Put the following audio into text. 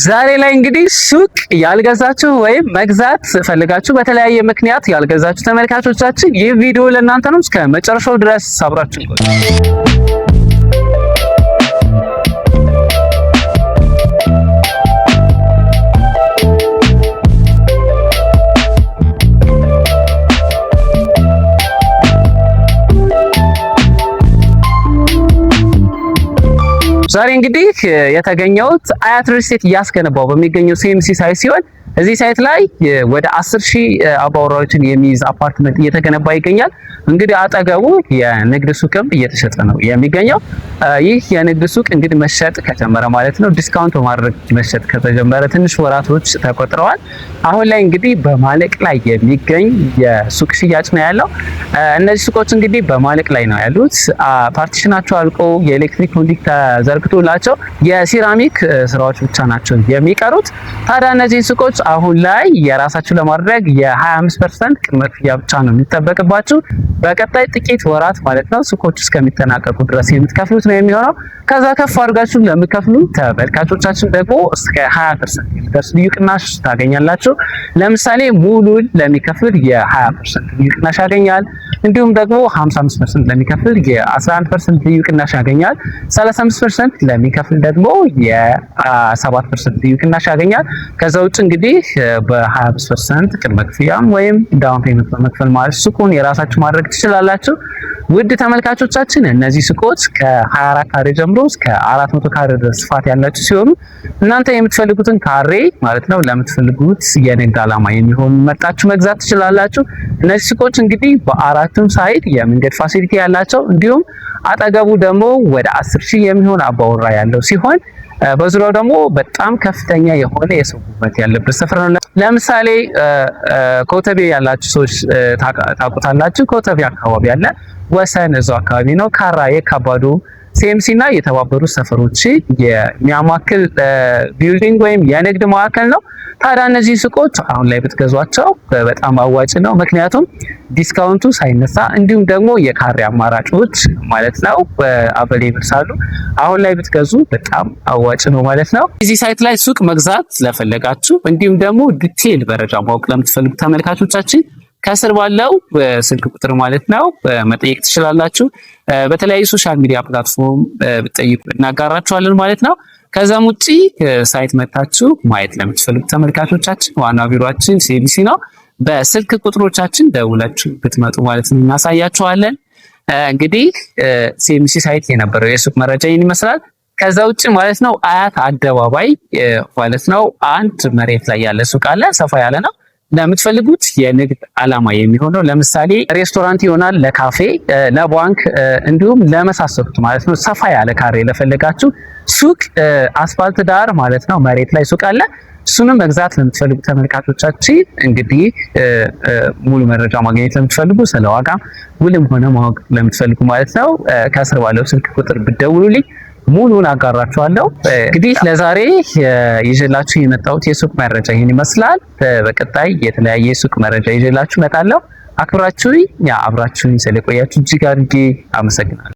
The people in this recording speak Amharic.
ዛሬ ላይ እንግዲህ ሱቅ ያልገዛችሁ ወይም መግዛት ፈልጋችሁ በተለያየ ምክንያት ያልገዛችሁ ተመልካቾቻችን ይህ ቪዲዮ ለእናንተ ነው። እስከ መጨረሻው ድረስ አብራችሁ ዛሬ እንግዲህ የተገኘሁት አያት ሪል ስቴት እያስገነባው በሚገኘው ሲኤምሲ ሳይት ሲሆን እዚህ ሳይት ላይ ወደ 10,000 አባወራዎችን የሚይዝ አፓርትመንት እየተገነባ ይገኛል። እንግዲህ አጠገቡ የንግድ ሱቅም እየተሸጠ ነው የሚገኘው። ይህ የንግድ ሱቅ እንግዲህ መሸጥ ከጀመረ ማለት ነው ዲስካውንት በማድረግ መሸጥ ከተጀመረ ትንሽ ወራቶች ተቆጥረዋል። አሁን ላይ እንግዲህ በማለቅ ላይ የሚገኝ የሱቅ ሽያጭ ነው ያለው። እነዚህ ሱቆች እንግዲህ በማለቅ ላይ ነው ያሉት። ፓርቲሽናቸው አልቆ የኤሌክትሪክ ኮንዲክ ተዘርግቶላቸው የሴራሚክ ስራዎች ብቻ ናቸው የሚቀሩት። ታዲያ እነዚህ ሱቆች አሁን ላይ የራሳችሁ ለማድረግ የ25% ቅድመ ክፍያ ብቻ ነው የሚጠበቅባችሁ። በቀጣይ ጥቂት ወራት ማለት ነው ሱቆቹ እስከሚጠናቀቁ ድረስ የምትከፍሉት ነው የሚሆነው። ከዛ ከፍ አድርጋችሁ ለምትከፍሉ ተመልካቾቻችን ደግሞ እስከ 20% የሚደርስ ልዩ ቅናሽ ታገኛላችሁ። ለምሳሌ ሙሉን ለሚከፍል የ20% ልዩ ቅናሽ ያገኛል። እንዲሁም ደግሞ 55% ለሚከፍል የ11% ልዩ ቅናሽ ያገኛል። 35% ለሚከፍል ደግሞ የ7% ልዩ ቅናሽ ያገኛል። ከዛ ውጭ እንግዲህ በ25% ቅድመ ክፍያም ወይም ዳውን ፔመንት በመክፈል ማለት ሱቁን የራሳችሁ ማድረግ ትችላላችሁ። ውድ ተመልካቾቻችን እነዚህ ሱቆች ከ24 ካሬ ጀምሮ እስከ 400 ካሬ ድረስ ስፋት ያላችሁ ሲሆኑ እናንተ የምትፈልጉትን ካሬ ማለት ነው ለምትፈልጉት የንግድ ዓላማ የሚሆን መርጣችሁ መግዛት ትችላላችሁ። እነዚህ ሱቆች እንግዲህ በአራቱም ሳይድ የመንገድ ፋሲሊቲ ያላቸው እንዲሁም አጠገቡ ደግሞ ወደ 10,000 የሚሆን አባወራ ያለው ሲሆን በዙሪያው ደግሞ በጣም ከፍተኛ የሆነ የሰው ውበት ያለበት ስፍራ ነው። ለምሳሌ ኮተቤ ያላችሁ ሰዎች ታውቁታላችሁ። ኮተቤ አካባቢ ያለ ወሰን እዛው አካባቢ ነው። ካራ የካባዶ ሲኤምሲ እና የተባበሩት ሰፈሮች የሚያማክል ቢልዲንግ ወይም የንግድ ማዕከል ነው። ታዲያ እነዚህ ሱቆች አሁን ላይ ብትገዟቸው በጣም አዋጭ ነው። ምክንያቱም ዲስካውንቱ ሳይነሳ እንዲሁም ደግሞ የካሬ አማራጮች ማለት ነው አቬሌብል ሳሉ አሁን ላይ ብትገዙ በጣም አዋጭ ነው ማለት ነው። እዚህ ሳይት ላይ ሱቅ መግዛት ስለፈለጋችሁ እንዲሁም ደግሞ ዲቴል መረጃ ማወቅ ለምትፈልጉ ተመልካቾቻችን ከስር ባለው ስልክ ቁጥር ማለት ነው መጠየቅ ትችላላችሁ። በተለያዩ ሶሻል ሚዲያ ፕላትፎርም ብትጠይቁ እናጋራችኋለን ማለት ነው። ከዛም ውጪ ሳይት መታችሁ ማየት ለምትፈልጉ ተመልካቾቻችን ዋና ቢሮአችን ሲኤምሲ ነው። በስልክ ቁጥሮቻችን ደውላችሁ ብትመጡ ማለት ነው እናሳያችኋለን። እንግዲህ ሲኤምሲ ሳይት የነበረው የሱቅ መረጃ ይህን ይመስላል። ከዛ ውጪ ማለት ነው አያት አደባባይ ማለት ነው አንድ መሬት ላይ ያለ ሱቅ አለ። ሰፋ ያለ ነው ለምትፈልጉት የንግድ ዓላማ የሚሆነው ለምሳሌ ሬስቶራንት ይሆናል፣ ለካፌ፣ ለባንክ እንዲሁም ለመሳሰሉት ማለት ነው። ሰፋ ያለ ካሬ ለፈለጋችሁ ሱቅ አስፋልት ዳር ማለት ነው መሬት ላይ ሱቅ አለ። እሱንም መግዛት ለምትፈልጉ ተመልካቾቻችን እንግዲህ ሙሉ መረጃ ማግኘት ለምትፈልጉ ስለዋጋ ውልም ሆነ ማወቅ ለምትፈልጉ ማለት ነው ከስር ባለው ስልክ ቁጥር ብትደውሉልኝ ሙሉን አጋራችኋለሁ። እንግዲህ ለዛሬ ይዤላችሁ የመጣሁት የሱቅ መረጃ ይሄን ይመስላል። በቀጣይ የተለያየ የሱቅ መረጃ ይዤላችሁ እመጣለሁ። አብራችሁኝ ስለቆያችሁ እጅግ አድርጌ አመሰግናለሁ።